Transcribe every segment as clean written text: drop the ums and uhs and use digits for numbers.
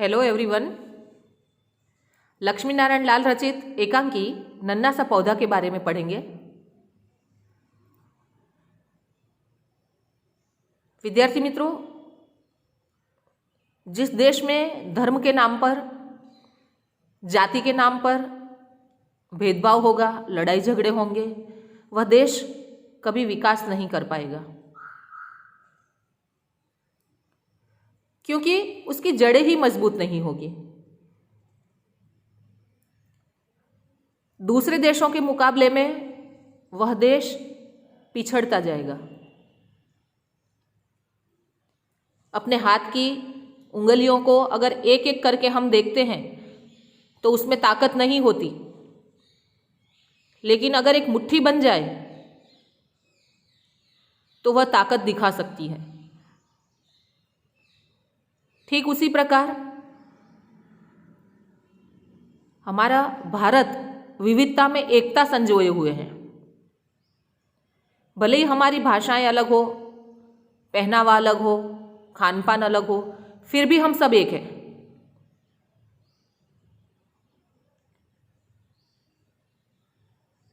Hello everyone. Lakshmi Narayan Lal रचित एकांकी नन्हा सा पौधा के बारे में पढ़ेंगे। विद्यार्थी मित्रों, जिस देश में धर्म के नाम पर, जाति के नाम पर भेदभाव होगा, लड़ाई झगड़े होंगे, वह देश कभी विकास नहीं कर पाएगा, क्योंकि उसकी जड़ें ही मजबूत नहीं होगी। दूसरे देशों के मुकाबले में वह देश पिछड़ता जाएगा। अपने हाथ की उंगलियों को अगर एक एक करके हम देखते हैं तो उसमें ताकत नहीं होती, लेकिन अगर एक मुट्ठी बन जाए तो वह ताकत दिखा सकती है। ठीक उसी प्रकार हमारा भारत विविधता में एकता संजोए हुए है। भले ही हमारी भाषाएं अलग हो, पहनावा अलग हो, खान पान अलग हो, फिर भी हम सब एक हैं।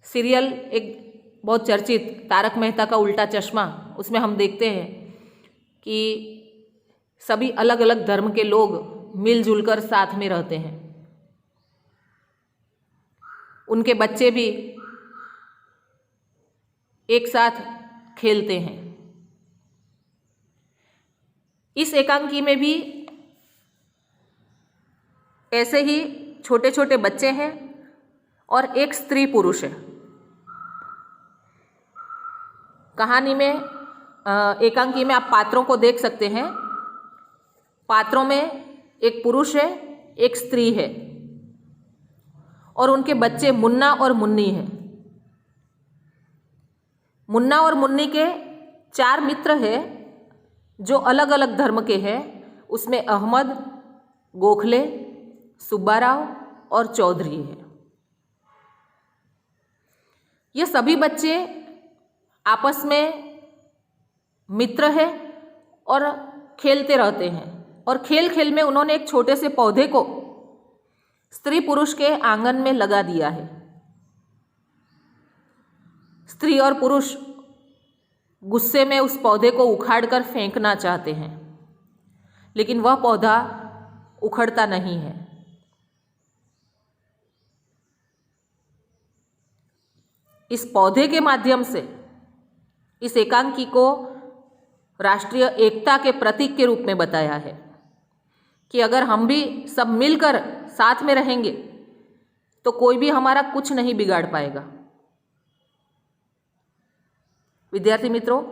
सीरियल एक बहुत चर्चित तारक मेहता का उल्टा चश्मा, उसमें हम देखते हैं कि सभी अलग अलग धर्म के लोग मिलजुल कर साथ में रहते हैं। उनके बच्चे भी एक साथ खेलते हैं। इस एकांकी में भी ऐसे ही छोटे छोटे बच्चे हैं और एक स्त्री पुरुष है। कहानी में एकांकी में आप पात्रों को देख सकते हैं। पात्रों में एक पुरुष है, एक स्त्री है और उनके बच्चे मुन्ना और मुन्नी हैं। मुन्ना और मुन्नी के 4 मित्र हैं जो अलग अलग धर्म के हैं। उसमें अहमद, गोखले, सुब्बाराव और चौधरी हैं। ये सभी बच्चे आपस में मित्र हैं और खेलते रहते हैं। और खेल खेल में उन्होंने एक छोटे से पौधे को स्त्री पुरुष के आंगन में लगा दिया है। स्त्री और पुरुष गुस्से में उस पौधे को उखाड़कर फेंकना चाहते हैं, लेकिन वह पौधा उखड़ता नहीं है। इस पौधे के माध्यम से इस एकांकी को राष्ट्रीय एकता के प्रतीक के रूप में बताया है कि अगर हम भी सब मिलकर साथ में रहेंगे तो कोई भी हमारा कुछ नहीं बिगाड़ पाएगा। विद्यार्थी मित्रों,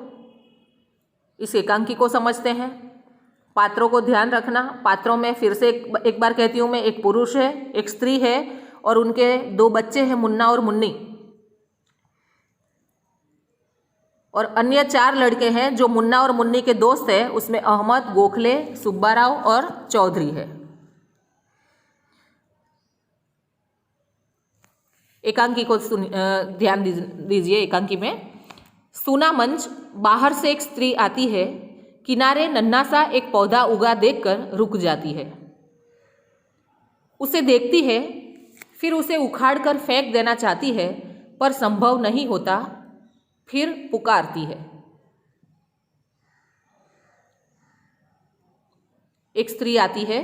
इस एकांकी को समझते हैं। पात्रों को ध्यान रखना। पात्रों में फिर से एक बार कहती हूँ मैं, एक पुरुष है, एक स्त्री है और उनके 2 बच्चे हैं, मुन्ना और मुन्नी। और अन्य 4 लड़के हैं जो मुन्ना और मुन्नी के दोस्त हैं। उसमें अहमद, गोखले, सुब्बाराव और चौधरी है। एकांकी को ध्यान दीजिए। एकांकी में सूना मंच, बाहर से एक स्त्री आती है, किनारे नन्हा सा एक पौधा उगा देखकर रुक जाती है। उसे देखती है, फिर उसे उखाड़कर फेंक देना चाहती है, पर संभव नहीं होता। फिर पुकारती है। एक स्त्री आती है।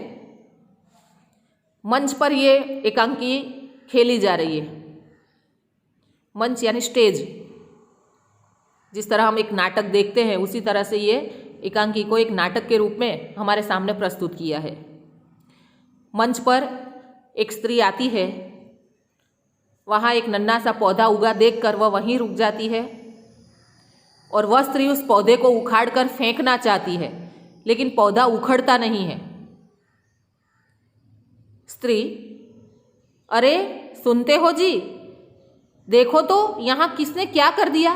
मंच पर ये एकांकी खेली जा रही है। मंच यानी स्टेज। जिस तरह हम एक नाटक देखते हैं, उसी तरह से ये एकांकी को एक नाटक के रूप में हमारे सामने प्रस्तुत किया है। मंच पर एक स्त्री आती है। वहाँ एक नन्हा सा पौधा उगा देखकर वह वहीं रुक जाती है और वह स्त्री उस पौधे को उखाड़कर फेंकना चाहती है, लेकिन पौधा उखड़ता नहीं है। स्त्री, अरे सुनते हो जी, देखो तो यहाँ किसने क्या कर दिया।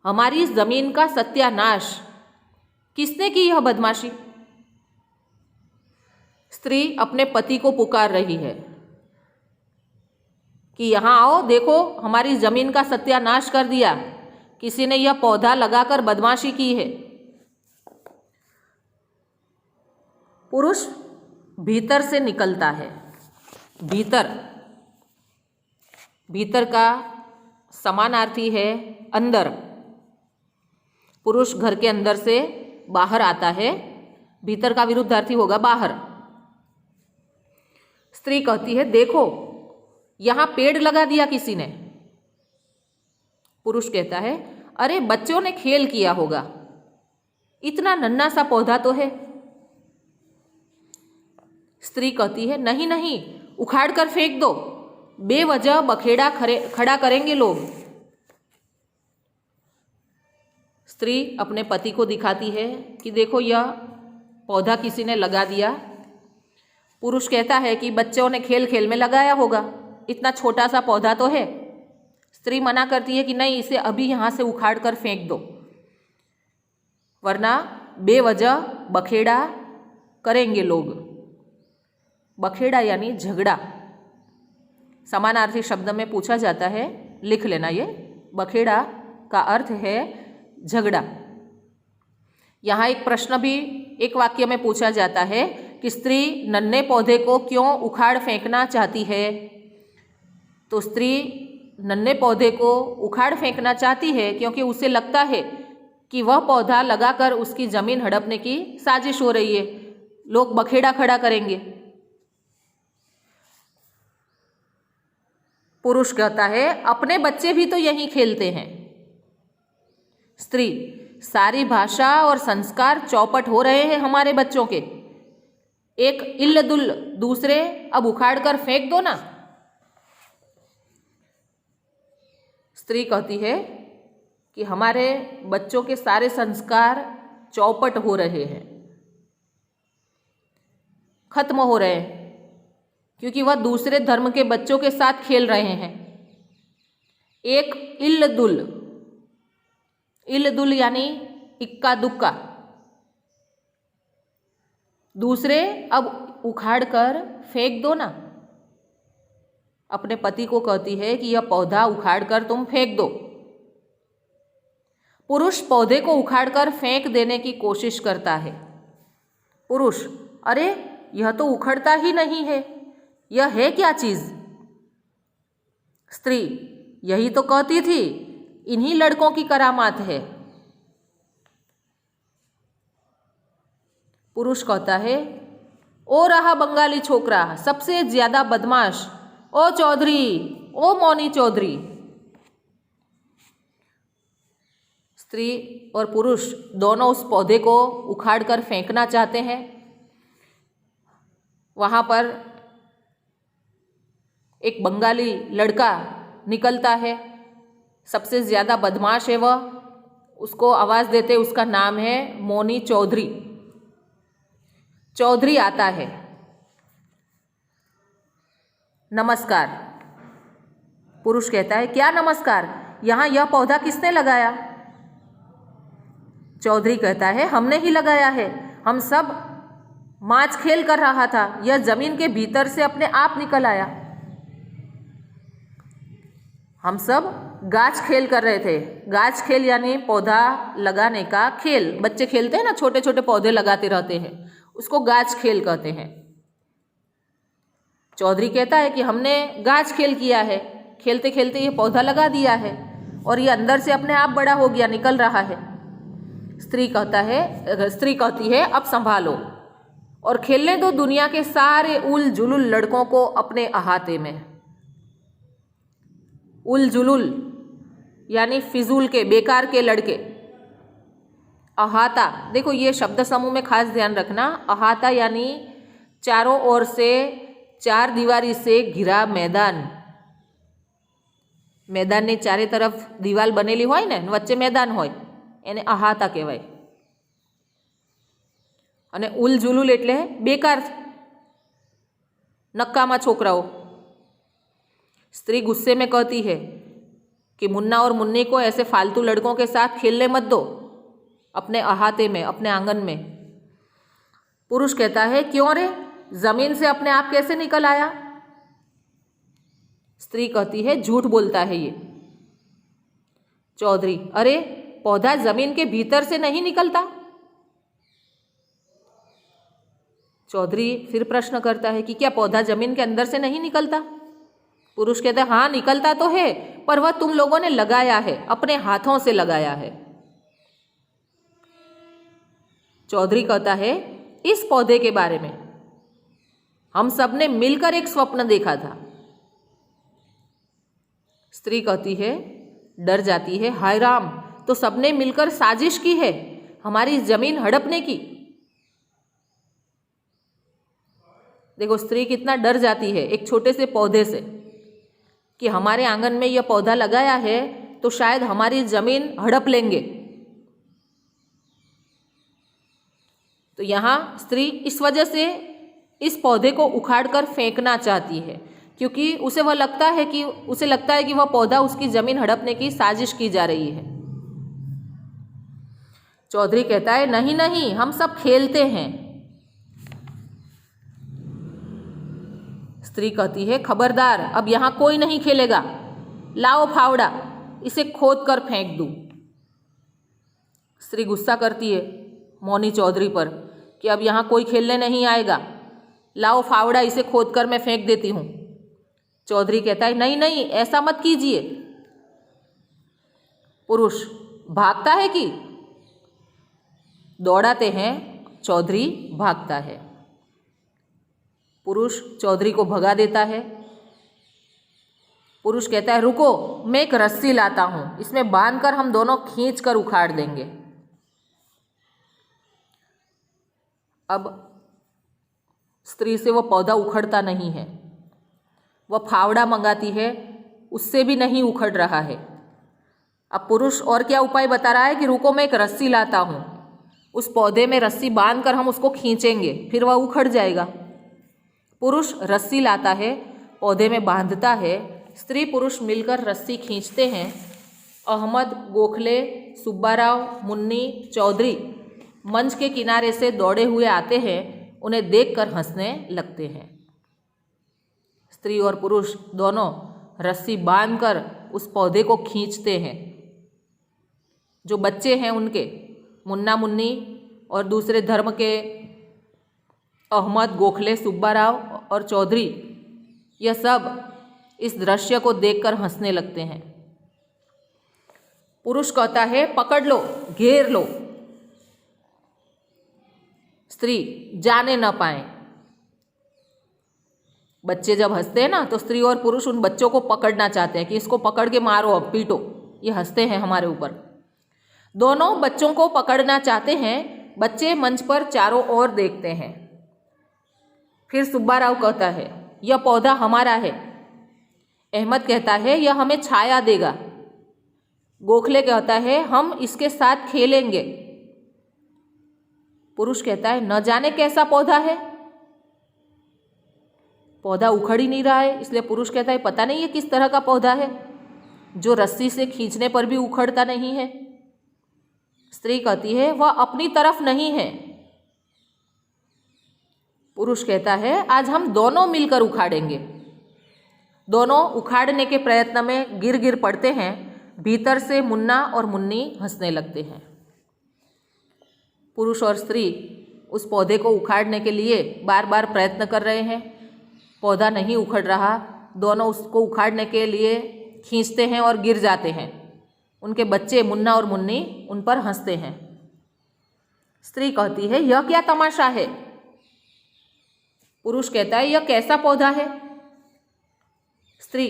हमारी इस जमीन का सत्यानाश। किसने की यह बदमाशी। स्त्री अपने पति को पुकार रही है कि यहाँ आओ, देखो हमारी जमीन का सत्यानाश कर दिया। किसी ने यह पौधा लगाकर बदमाशी की है। पुरुष भीतर से निकलता है। भीतर, भीतर का समानार्थी है अंदर। पुरुष घर के अंदर से बाहर आता है, भीतर का विरुद्धार्थी होगा बाहर। स्त्री कहती है देखो यहां पेड़ लगा दिया किसी ने। पुरुष कहता है अरे बच्चों ने खेल किया होगा, इतना नन्हा सा पौधा तो है। स्त्री कहती है नहीं नहीं, उखाड़ कर फेंक दो, बेवजह बखेड़ा खड़ा करेंगे लोग। स्त्री अपने पति को दिखाती है कि देखो यह पौधा किसी ने लगा दिया। पुरुष कहता है कि बच्चों ने खेल खेल में लगाया होगा, इतना छोटा सा पौधा तो है। स्त्री मना करती है कि नहीं, इसे अभी यहाँ से उखाड़ कर फेंक दो, वरना बेवजह बखेड़ा करेंगे लोग। बखेड़ा यानी झगड़ा। समानार्थी शब्द में पूछा जाता है, लिख लेना ये। बखेड़ा का अर्थ है झगड़ा। यहाँ एक प्रश्न भी एक वाक्य में पूछा जाता है कि स्त्री नन्हे पौधे को क्यों उखाड़ फेंकना चाहती है। तो स्त्री नन्हे पौधे को उखाड़ फेंकना चाहती है क्योंकि उसे लगता है कि वह पौधा लगाकर उसकी जमीन हड़पने की साजिश हो रही है, लोग बखेड़ा खड़ा करेंगे। पुरुष कहता है अपने बच्चे भी तो यहीं खेलते हैं। स्त्री, सारी भाषा और संस्कार चौपट हो रहे हैं हमारे बच्चों के, एक इल्ल दुल्ल दूसरे अब उखाड़ कर फेंक दो ना। स्त्री कहती है कि हमारे बच्चों के सारे संस्कार चौपट हो रहे हैं, खत्म हो रहे हैं, क्योंकि वह दूसरे धर्म के बच्चों के साथ खेल रहे हैं। एक इल्ल दुल्ल, इल्ल दुल्ल यानी इक्का दुक्का, दूसरे अब उखाड़ कर फेंक दो ना। अपने पति को कहती है कि यह पौधा उखाड़ कर तुम फेंक दो। पुरुष पौधे को उखाड़ कर फेंक देने की कोशिश करता है। पुरुष, अरे यह तो उखड़ता ही नहीं है, यह है क्या चीज। स्त्री, यही तो कहती थी, इन्हीं लड़कों की करामात है। पुरुष कहता है ओ रहा बंगाली छोकरा, सबसे ज्यादा बदमाश, ओ चौधरी, ओ मौनी चौधरी। स्त्री और पुरुष दोनों उस पौधे को उखाड़ कर फेंकना चाहते हैं। वहां पर एक बंगाली लड़का निकलता है, सबसे ज्यादा बदमाश है वह, उसको आवाज देते उसका नाम है मौनी चौधरी। चौधरी आता है, नमस्कार। पुरुष कहता है क्या नमस्कार, यहां यह पौधा किसने लगाया। चौधरी कहता है हमने ही लगाया है, हम सब माच खेल कर रहा था, यह जमीन के भीतर से अपने आप निकल आया। हम सब गाछ खेल कर रहे थे। गाछ खेल यानी पौधा लगाने का खेल, बच्चे खेलते हैं ना, छोटे छोटे पौधे लगाते रहते हैं, उसको गाछ खेल कहते हैं। चौधरी कहता है कि हमने गाछ खेल किया है, खेलते खेलते ये पौधा लगा दिया है और ये अंदर से अपने आप बड़ा हो गया, निकल रहा है। स्त्री कहती है अब संभालो और खेलने दो दुनिया के सारे उल जुलुल लड़कों को अपने अहाते में। उल जुलुल यानी फिजूल के, बेकार के लड़के। अहाता, देखो ये शब्द समूह में खास ध्यान रखना। अहाता यानी चारों ओर से, चार दीवारी से घिरा मैदान। मैदानની ચારે તરફ દિવાલ બનેલી હોય ને, વચ્ચે મેદાન હોય, એને અહાતા કહેવાય। અને ઉલ જુલુલ એટલે બેકાર, નક્કામાં છોકરાઓ। स्त्री गुस्से में कहती है कि मुन्ना और मुन्नी को ऐसे फालतू लड़कों के साथ खेलने मत दो अपने अहाते में, अपने आंगन में। पुरुष कहता है क्यों रे, जमीन से अपने आप कैसे निकल आया। स्त्री कहती है झूठ बोलता है ये। चौधरी, अरे पौधा जमीन के भीतर से नहीं निकलता। चौधरी फिर प्रश्न करता है कि क्या पौधा जमीन के अंदर से नहीं निकलता? पुरुष कहता है हाँ निकलता तो है, पर वह तुम लोगों ने लगाया है, अपने हाथों से लगाया है। चौधरी कहता है इस पौधे के बारे में हम सब ने मिलकर एक स्वप्न देखा था। स्त्री कहती है, डर जाती है, हाय राम, तो सबने मिलकर साजिश की है हमारी जमीन हड़पने की। देखो स्त्री कितना डर जाती है एक छोटे से पौधे से, कि हमारे आंगन में यह पौधा लगाया है तो शायद हमारी जमीन हड़प लेंगे। तो यहाँ स्त्री इस वजह से इस पौधे को उखाड़कर फेंकना चाहती है, क्योंकि उसे लगता है कि वह पौधा उसकी जमीन हड़पने की साजिश की जा रही है। चौधरी कहता है नहीं नहीं, हम सब खेलते हैं। स्त्री कहती है खबरदार, अब यहाँ कोई नहीं खेलेगा, लाओ फावड़ा, इसे खोद कर फेंक दूं। स्त्री गुस्सा करती है मौनी चौधरी पर कि अब यहाँ कोई खेलने नहीं आएगा, लाओ फावड़ा, इसे खोद कर मैं फेंक देती हूँ। चौधरी कहता है नहीं नहीं, ऐसा मत कीजिए। पुरुष भागता है कि दौड़ाते हैं, चौधरी भागता है। पुरुष चौधरी को भगा देता है। पुरुष कहता है रुको, मैं एक रस्सी लाता हूँ, इसमें बांधकर हम दोनों खींच कर उखाड़ देंगे। अब स्त्री से वो पौधा उखड़ता नहीं है। वह फावड़ा मंगाती है, उससे भी नहीं उखड़ रहा है। अब पुरुष और क्या उपाय बता रहा है कि रुको मैं एक रस्सी लाता हूँ, उस पौधे में रस्सी बांधकर हम उसको खींचेंगे, फिर वह उखड़ जाएगा। पुरुष रस्सी लाता है, पौधे में बांधता है, स्त्री पुरुष मिलकर रस्सी खींचते हैं। अहमद, गोखले, सुब्बाराव, मुन्नी, चौधरी मंच के किनारे से दौड़े हुए आते हैं, उन्हें देखकर हंसने लगते हैं। स्त्री और पुरुष दोनों रस्सी बांधकर उस पौधे को खींचते हैं। जो बच्चे हैं उनके, मुन्ना मुन्नी और दूसरे धर्म के अहमद, गोखले, सुब्बाराव और चौधरी, यह सब इस दृश्य को देखकर हंसने लगते हैं। पुरुष कहता है पकड़ लो, घेर लो, स्त्री जाने न पाए। बच्चे जब हंसते हैं ना, तो स्त्री और पुरुष उन बच्चों को पकड़ना चाहते हैं कि इसको पकड़ के मारो, अब पीटो, ये हंसते हैं हमारे ऊपर। दोनों बच्चों को पकड़ना चाहते हैं। बच्चे मंच पर चारों ओर देखते हैं। फिर सुब्बाराव कहता है यह पौधा हमारा है। अहमद कहता है यह हमें छाया देगा। गोखले कहता है हम इसके साथ खेलेंगे। पुरुष कहता है न जाने कैसा पौधा है, पौधा उखड़ ही नहीं रहा है। इसलिए पुरुष कहता है पता नहीं ये किस तरह का पौधा है, जो रस्सी से खींचने पर भी उखड़ता नहीं है। स्त्री कहती है वह अपनी तरफ नहीं है। पुरुष कहता है आज हम दोनों मिलकर उखाड़ेंगे। दोनों उखाड़ने के प्रयत्न में गिर गिर पड़ते हैं। भीतर से मुन्ना और मुन्नी हंसने लगते हैं। पुरुष और स्त्री उस पौधे को उखाड़ने के लिए बार बार प्रयत्न कर रहे हैं। पौधा नहीं उखड़ रहा। दोनों उसको उखाड़ने के लिए खींचते हैं और गिर जाते हैं। उनके बच्चे मुन्ना और मुन्नी उन पर हंसते हैं। स्त्री कहती है यह क्या तमाशा है। पुरुष कहता है यह कैसा पौधा है। स्त्री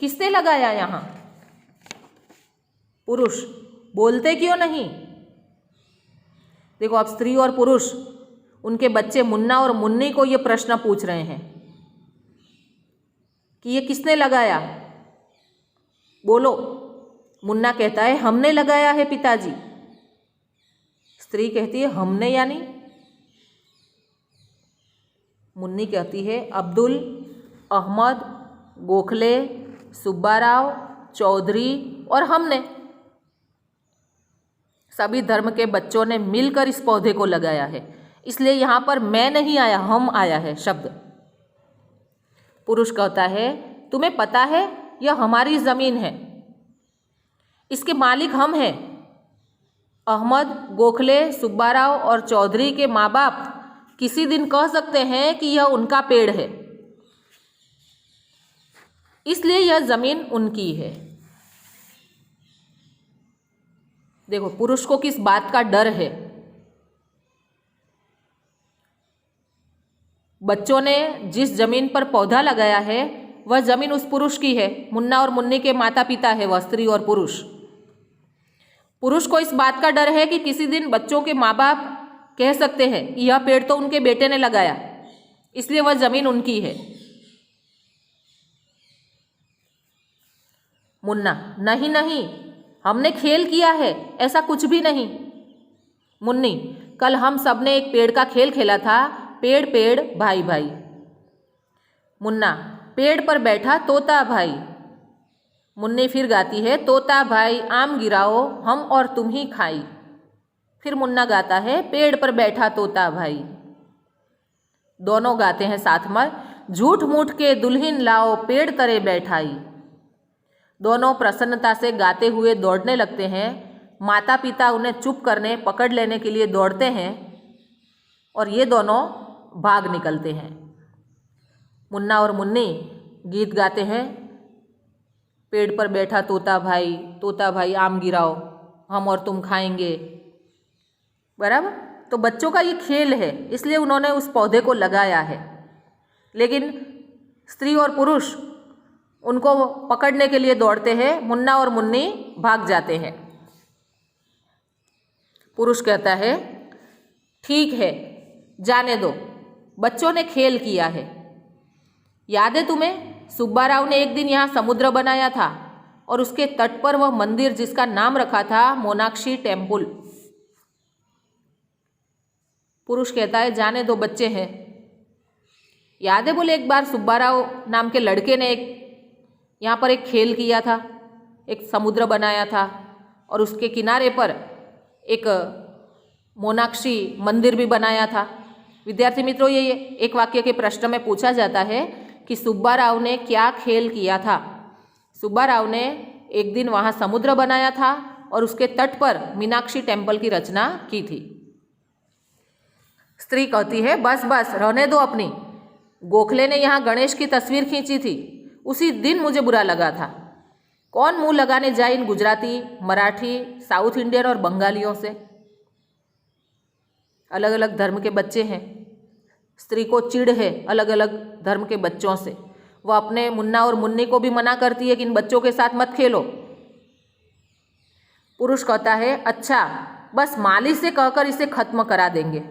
किसने लगाया यहाँ। पुरुष बोलते क्यों नहीं। देखो अब स्त्री और पुरुष उनके बच्चे मुन्ना और मुन्नी को ये प्रश्न पूछ रहे हैं कि ये किसने लगाया, बोलो। मुन्ना कहता है हमने लगाया है पिताजी। स्त्री कहती है हमने यानी। मुन्नी कहती है अब्दुल, अहमद, गोखले, सुब्बाराव, चौधरी और हमने, सभी धर्म के बच्चों ने मिलकर इस पौधे को लगाया है। इसलिए यहाँ पर मैं नहीं आया, हम आया है शब्द। पुरुष कहता है तुम्हें पता है यह हमारी ज़मीन है, इसके मालिक हम हैं। अहमद, गोखले, सुब्बाराव और चौधरी के माँ बाप किसी दिन कह सकते हैं कि यह उनका पेड़ है, इसलिए यह जमीन उनकी है। देखो, पुरुष को किस बात का डर है? बच्चों ने जिस जमीन पर पौधा लगाया है वह जमीन उस पुरुष की है। मुन्ना और मुन्नी के माता पिता है वह स्त्री और पुरुष। पुरुष को इस बात का डर है कि किसी दिन बच्चों के माँ बाप कह सकते हैं कि यह पेड़ तो उनके बेटे ने लगाया, इसलिए वह जमीन उनकी है। मुन्ना, नहीं नहीं, हमने खेल किया है, ऐसा कुछ भी नहीं। मुन्नी, कल हम सब ने एक पेड़ का खेल खेला था, पेड़ पेड़ भाई भाई। मुन्ना, पेड़ पर बैठा तोता भाई। मुन्नी फिर गाती है, तोता भाई आम गिराओ हम और तुम ही खाई। फिर मुन्ना गाता है, पेड़ पर बैठा तोता भाई। दोनों गाते हैं साथ में, झूठ मूठ के दुल्हन लाओ पेड़ तरे बैठाई। दोनों प्रसन्नता से गाते हुए दौड़ने लगते हैं। माता पिता उन्हें चुप करने, पकड़ लेने के लिए दौड़ते हैं और ये दोनों भाग निकलते हैं। मुन्ना और मुन्नी गीत गाते हैं, पेड़ पर बैठा तोता भाई आम गिराओ हम और तुम खाएंगे। बराबर। तो बच्चों का ये खेल है, इसलिए उन्होंने उस पौधे को लगाया है। लेकिन स्त्री और पुरुष उनको पकड़ने के लिए दौड़ते हैं, मुन्ना और मुन्नी भाग जाते हैं। पुरुष कहता है, ठीक है जाने दो, बच्चों ने खेल किया है। याद है तुम्हें, सुब्बाराव ने एक दिन यहाँ समुद्र बनाया था और उसके तट पर वह मंदिर जिसका नाम रखा था मोनाक्षी टेम्पल। पुरुष कहता है, जाने दो, बच्चे हैं। याद है, बोले एक बार सुब्बाराव नाम के लड़के ने यहाँ पर एक खेल किया था, एक समुद्र बनाया था और उसके किनारे पर एक मोनाक्षी मंदिर भी बनाया था। विद्यार्थी मित्रों, ये एक वाक्य के प्रश्न में पूछा जाता है कि सुब्बाराव ने क्या खेल किया था। सुब्बाराव ने एक दिन वहाँ समुद्र बनाया था और उसके तट पर मीनाक्षी टेम्पल की रचना की थी। स्त्री कहती है, बस बस रहने दो अपनी। गोखले ने यहाँ गणेश की तस्वीर खींची थी, उसी दिन मुझे बुरा लगा था। कौन मुंह लगाने जाए इन गुजराती, मराठी, साउथ इंडियन और बंगालियों से। अलग अलग धर्म के बच्चे हैं, स्त्री को चिढ़ है अलग अलग धर्म के बच्चों से। वह अपने मुन्ना और मुन्नी को भी मना करती है कि इन बच्चों के साथ मत खेलो। पुरुष कहता है, अच्छा बस माली से कहकर इसे खत्म करा देंगे।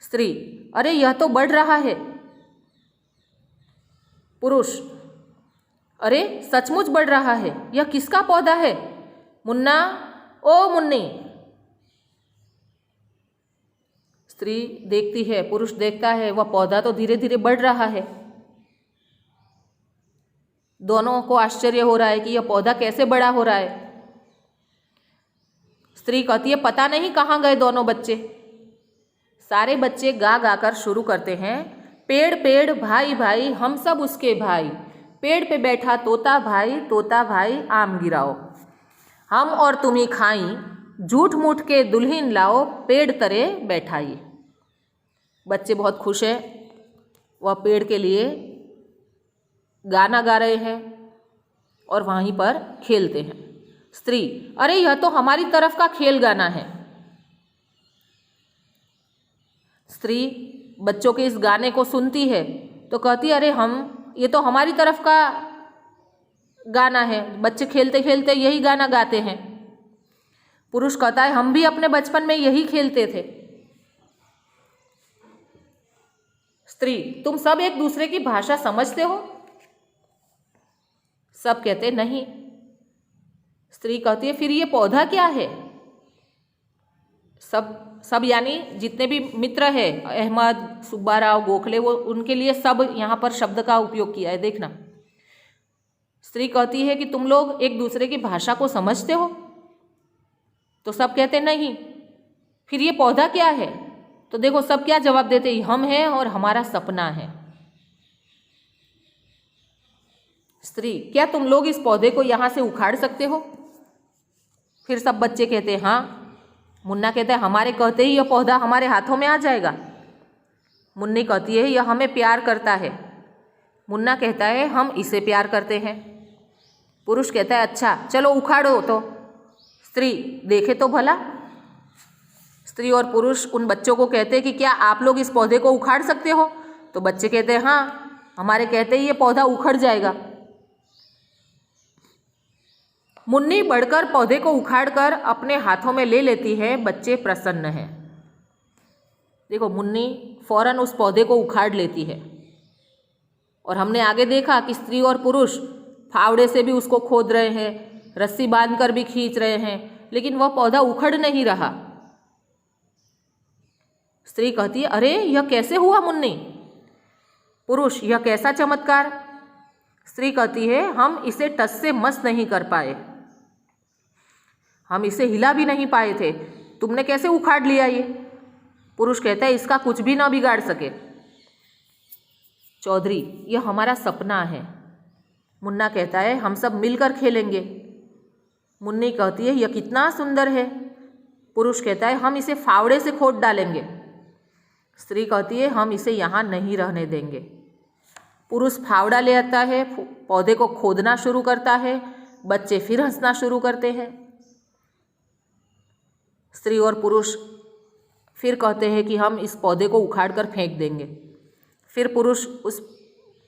स्त्री, अरे यह तो बढ़ रहा है। पुरुष, अरे सचमुच बढ़ रहा है, यह किसका पौधा है? मुन्ना, ओ मुन्नी। स्त्री देखती है, पुरुष देखता है, वह पौधा तो धीरे धीरे बढ़ रहा है। दोनों को आश्चर्य हो रहा है कि यह पौधा कैसे बड़ा हो रहा है। स्त्री कहती है, पता नहीं कहाँ गए दोनों बच्चे। सारे बच्चे गा गा कर शुरू करते हैं, पेड़ पेड़ भाई भाई हम सब उसके भाई, पेड़ पे बैठा तोता भाई आम गिराओ हम और तुम ही खाई, झूठ मूठ के दुल्हन लाओ पेड़ तरे बैठाई। बच्चे बहुत खुश हैं, वह पेड़ के लिए गाना गा रहे हैं और वहीं पर खेलते हैं। स्त्री, अरे यह तो हमारी तरफ का खेल गाना है। स्त्री बच्चों के इस गाने को सुनती है तो कहती है, अरे ये तो हमारी तरफ का गाना है, बच्चे खेलते खेलते यही गाना गाते हैं। पुरुष कहता है, हम भी अपने बचपन में यही खेलते थे। स्त्री, तुम सब एक दूसरे की भाषा समझते हो? सब कहते नहीं। स्त्री कहती है, फिर ये पौधा क्या है? सब यानी जितने भी मित्र है, अहमद, सुब्बाराव, गोखले, वो उनके लिए सब यहाँ पर शब्द का उपयोग किया है, देखना। स्त्री कहती है कि तुम लोग एक दूसरे की भाषा को समझते हो? तो सब कहते नहीं। फिर ये पौधा क्या है? तो देखो सब क्या जवाब देते हैं, हम हैं और हमारा सपना है। स्त्री, क्या तुम लोग इस पौधे को यहाँ से उखाड़ सकते हो? फिर सब बच्चे कहते हैं हाँ। मुन्ना कहता है हमारे कहते ही यह पौधा हमारे हाथों में आ जाएगा। मुन्नी कहती है यह हमें प्यार करता है। मुन्ना कहता है हम इसे प्यार करते हैं। पुरुष कहता है अच्छा चलो उखाड़ो तो। स्त्री देखे तो भला। स्त्री और पुरुष उन बच्चों को कहते हैं कि क्या आप लोग इस पौधे को उखाड़ सकते हो? तो बच्चे कहते हैं हाँ, हमारे कहते ही ये पौधा उखड़ जाएगा। मुन्नी बढ़कर पौधे को उखाड़कर अपने हाथों में ले लेती है। बच्चे प्रसन्न हैं। देखो मुन्नी फौरन उस पौधे को उखाड़ लेती है। और हमने आगे देखा कि स्त्री और पुरुष फावड़े से भी उसको खोद रहे हैं, रस्सी बांधकर भी खींच रहे हैं, लेकिन वह पौधा उखड़ नहीं रहा। स्त्री कहती है अरे यह कैसे हुआ मुन्नी? पुरुष यह कैसा चमत्कार? स्त्री कहती है हम इसे टस से मस नहीं कर पाए, हम इसे हिला भी नहीं पाए थे, तुमने कैसे उखाड़ लिया ये? पुरुष कहता है इसका कुछ भी ना बिगाड़ सके। चौधरी यह हमारा सपना है। मुन्ना कहता है हम सब मिलकर खेलेंगे। मुन्नी कहती है यह कितना सुंदर है। पुरुष कहता है हम इसे फावड़े से खोद डालेंगे। स्त्री कहती है हम इसे यहाँ नहीं रहने देंगे। पुरुष फावड़ा ले आता है, पौधे को खोदना शुरू करता है। बच्चे फिर हंसना शुरू करते हैं। स्त्री और पुरुष फिर कहते हैं कि हम इस पौधे को उखाड़कर फेंक देंगे। फिर पुरुष उस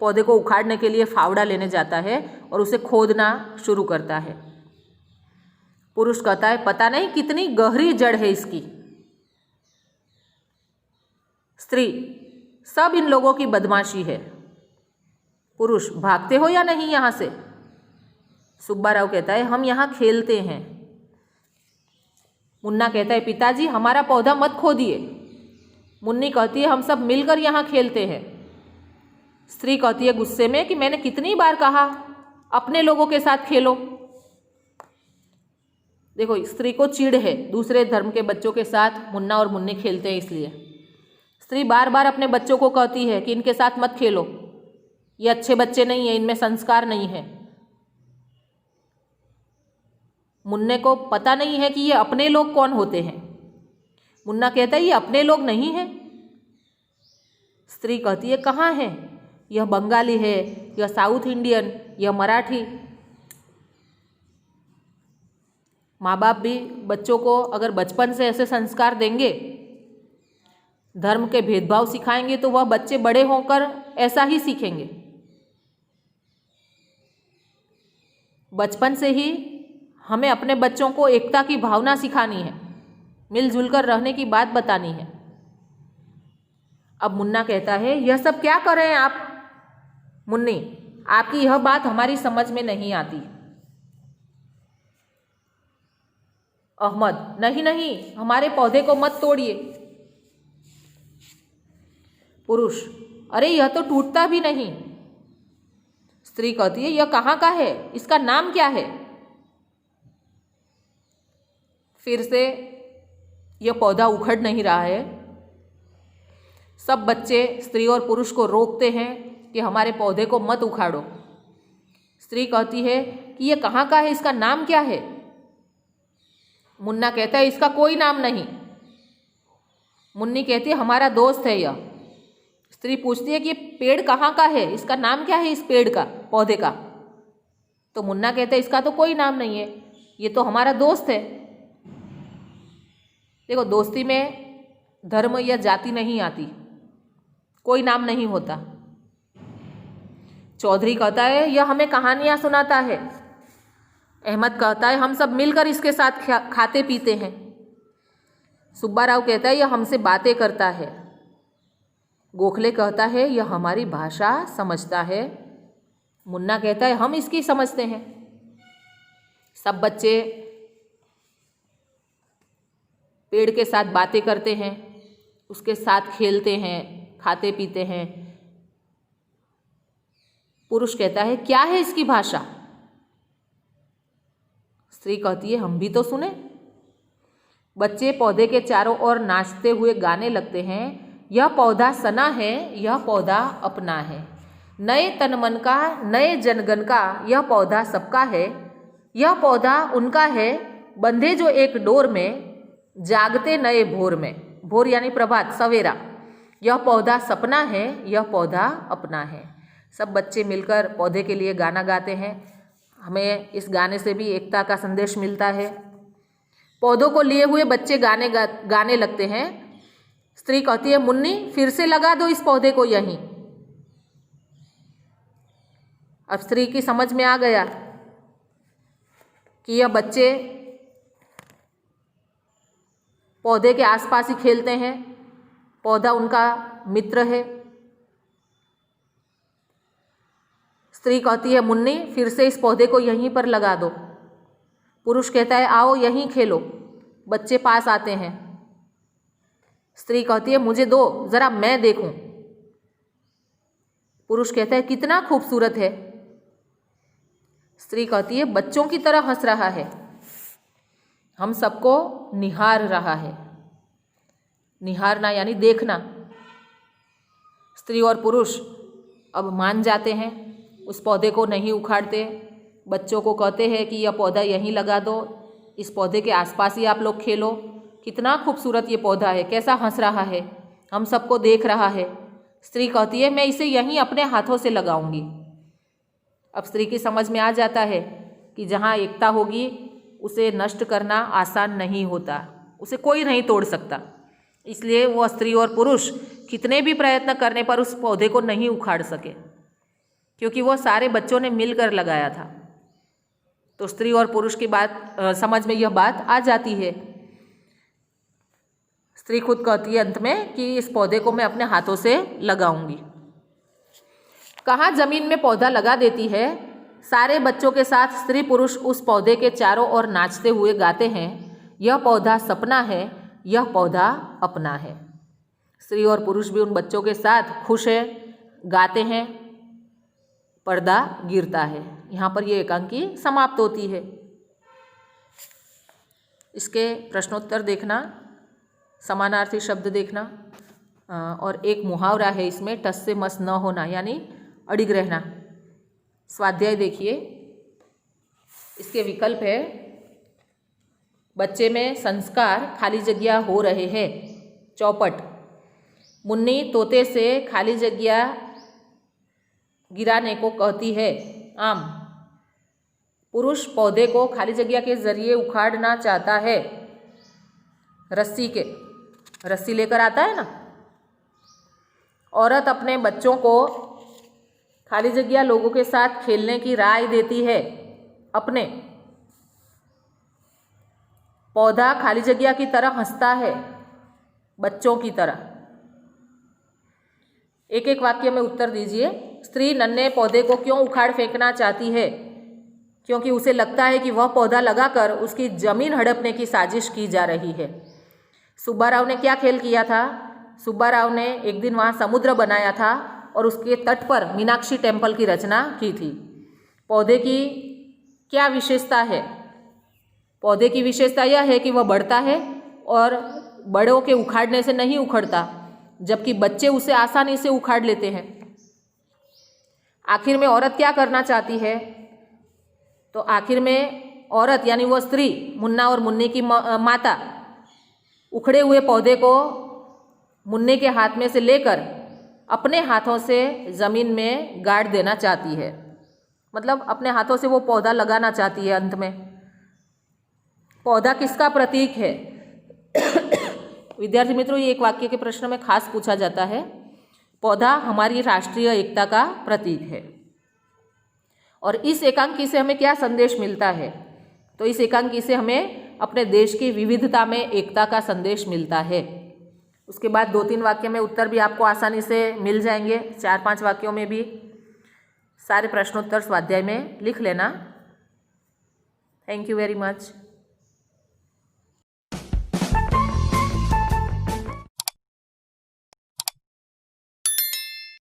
पौधे को उखाड़ने के लिए फावड़ा लेने जाता है और उसे खोदना शुरू करता है। पुरुष कहता है पता नहीं कितनी गहरी जड़ है इसकी। स्त्री सब इन लोगों की बदमाशी है। पुरुष भागते हो या नहीं यहाँ से? सुब्बाराव कहता है हम यहाँ खेलते हैं। मुन्ना कहता है पिताजी हमारा पौधा मत खोदिए। मुन्नी कहती है हम सब मिलकर यहाँ खेलते हैं। स्त्री कहती है गुस्से में कि मैंने कितनी बार कहा अपने लोगों के साथ खेलो। देखो स्त्री को चिढ़ है दूसरे धर्म के बच्चों के साथ मुन्ना और मुन्नी खेलते हैं इसलिए। स्त्री बार बार अपने बच्चों को कहती है कि इनके साथ मत खेलो, ये अच्छे बच्चे नहीं है, इनमें संस्कार नहीं है। मुन्ने को पता नहीं है कि ये अपने लोग कौन होते हैं। मुन्ना कहता है ये अपने लोग नहीं हैं। स्त्री कहती है कहाँ है? यह बंगाली है, यह साउथ इंडियन, यह मराठी। माँ बाप भी बच्चों को अगर बचपन से ऐसे संस्कार देंगे, धर्म के भेदभाव सिखाएंगे, तो वह बच्चे बड़े होकर ऐसा ही सीखेंगे। बचपन से ही हमें अपने बच्चों को एकता की भावना सिखानी है, मिलजुल कर रहने की बात बतानी है। अब मुन्ना कहता है यह सब क्या कर रहे हैं आप? मुन्नी आपकी यह बात हमारी समझ में नहीं आती। अहमद नहीं नहीं हमारे पौधे को मत तोड़िए। पुरुष अरे यह तो टूटता भी नहीं। स्त्री कहती है यह कहाँ का है, इसका नाम क्या है? फिर से यह पौधा उखड़ नहीं रहा है। सब बच्चे स्त्री और पुरुष को रोकते हैं कि हमारे पौधे को मत उखाड़ो। स्त्री कहती है कि यह कहाँ का है, इसका नाम क्या है? मुन्ना कहता है इसका कोई नाम नहीं। मुन्नी कहती है हमारा दोस्त है यह। स्त्री पूछती है कि ये पेड़ कहाँ का है, इसका नाम क्या है इस पेड़ का, पौधे का? तो मुन्ना कहता है इसका तो कोई नाम नहीं है, ये तो हमारा दोस्त है। देखो दोस्ती में धर्म या जाति नहीं आती, कोई नाम नहीं होता। चौधरी कहता है यह हमें कहानियाँ सुनाता है। अहमद कहता है हम सब मिलकर इसके साथ खाते पीते हैं। सुब्बाराव कहता है यह हमसे बातें करता है। गोखले कहता है यह हमारी भाषा समझता है। मुन्ना कहता है हम इसकी समझते हैं। सब बच्चे पेड़ के साथ बातें करते हैं, उसके साथ खेलते हैं, खाते पीते हैं। पुरुष कहता है क्या है इसकी भाषा? स्त्री कहती है हम भी तो सुने। बच्चे पौधे के चारों ओर नाचते हुए गाने लगते हैं। यह पौधा सना है, यह पौधा अपना है, नए तन मन का, नए जनगण का, यह पौधा सबका है, यह पौधा उनका है, बंधे जो एक डोर में, जागते नए भोर में, भोर यानी प्रभात, सवेरा। यह पौधा सपना है, यह पौधा अपना है। सब बच्चे मिलकर पौधे के लिए गाना गाते हैं। हमें इस गाने से भी एकता का संदेश मिलता है। पौधों को लिए हुए बच्चे गाने लगते हैं। स्त्री कहती है, मुन्नी फिर से लगा दो इस पौधे को यहीं। अब स्त्री की समझ में आ गया कि यह बच्चे पौधे के आसपास ही खेलते हैं, पौधा उनका मित्र है। स्त्री कहती है, मुन्नी फिर से इस पौधे को यहीं पर लगा दो। पुरुष कहता है, आओ यहीं खेलो। बच्चे पास आते हैं। स्त्री कहती है, मुझे दो, जरा मैं देखूं। पुरुष कहता है, कितना खूबसूरत है। स्त्री कहती है, बच्चों की तरह हंस रहा है, हम सबको निहार रहा है। निहारना यानी देखना। स्त्री और पुरुष अब मान जाते हैं, उस पौधे को नहीं उखाड़ते। बच्चों को कहते हैं कि यह पौधा यहीं लगा दो, इस पौधे के आसपास ही आप लोग खेलो। कितना खूबसूरत ये पौधा है, कैसा हंस रहा है, हम सबको देख रहा है। स्त्री कहती है, मैं इसे यहीं अपने हाथों से लगाऊंगी। अब स्त्री की समझ में आ जाता है कि जहाँ एकता होगी उसे नष्ट करना आसान नहीं होता, उसे कोई नहीं तोड़ सकता। इसलिए वो स्त्री और पुरुष कितने भी प्रयत्न करने पर उस पौधे को नहीं उखाड़ सके, क्योंकि वो सारे बच्चों ने मिलकर लगाया था। तो स्त्री और पुरुष की समझ में यह बात आ जाती है। स्त्री खुद कहती है अंत में कि इस पौधे को मैं अपने हाथों से लगाऊंगी। कहाँ जमीन में पौधा लगा देती है। सारे बच्चों के साथ स्त्री पुरुष उस पौधे के चारों ओर नाचते हुए गाते हैं, यह पौधा सपना है, यह पौधा अपना है। स्त्री और पुरुष भी उन बच्चों के साथ खुश है, गाते हैं। पर्दा गिरता है। यहाँ पर ये एकांकी समाप्त होती है। इसके प्रश्नोत्तर देखना, समानार्थी शब्द देखना, और एक मुहावरा है इसमें, टस से मस न होना यानी अडिग रहना। स्वाध्याय देखिए, इसके विकल्प है, बच्चे में संस्कार, खाली जगह हो रहे हैं। चौपट, मुन्नी तोते से खाली जगह गिराने को कहती है। आम, पुरुष पौधे को खाली जगह के जरिए उखाड़ना चाहता है। रस्सी लेकर आता है ना। औरत अपने बच्चों को खाली जगह लोगों के साथ खेलने की राय देती है। अपने, पौधा खाली जगह की तरह हंसता है, बच्चों की तरह। एक एक वाक्य में उत्तर दीजिए। स्त्री नन्हे पौधे को क्यों उखाड़ फेंकना चाहती है? क्योंकि उसे लगता है कि वह पौधा लगाकर उसकी जमीन हड़पने की साजिश की जा रही है। सुब्बा राव ने क्या खेल किया था? सुब्बा राव ने एक दिन वहाँ समुद्र बनाया था और उसके तट पर मीनाक्षी टेम्पल की रचना की थी। पौधे की क्या विशेषता है? पौधे की विशेषता यह है कि वह बढ़ता है और बड़ों के उखाड़ने से नहीं उखड़ता, जबकि बच्चे उसे आसानी से उखाड़ लेते हैं। आखिर में औरत क्या करना चाहती है? तो आखिर में औरत यानी वो स्त्री, मुन्ना और मुन्नी की माता, उखड़े हुए पौधे को मुन्ने के हाथ में से लेकर अपने हाथों से ज़मीन में गाड़ देना चाहती है। मतलब अपने हाथों से वो पौधा लगाना चाहती है। अंत में पौधा किसका प्रतीक है? विद्यार्थी मित्रों, ये एक वाक्य के प्रश्न में खास पूछा जाता है। पौधा हमारी राष्ट्रीय एकता का प्रतीक है। और इस एकांकी से हमें क्या संदेश मिलता है? तो इस एकांकी से हमें अपने देश की विविधता में एकता का संदेश मिलता है। उसके बाद 2-3 वाक्य में उत्तर भी आपको आसानी से मिल जाएंगे। 4-5 वाक्यों में भी सारे प्रश्नोत्तर स्वाध्याय में लिख लेना। Thank you very much.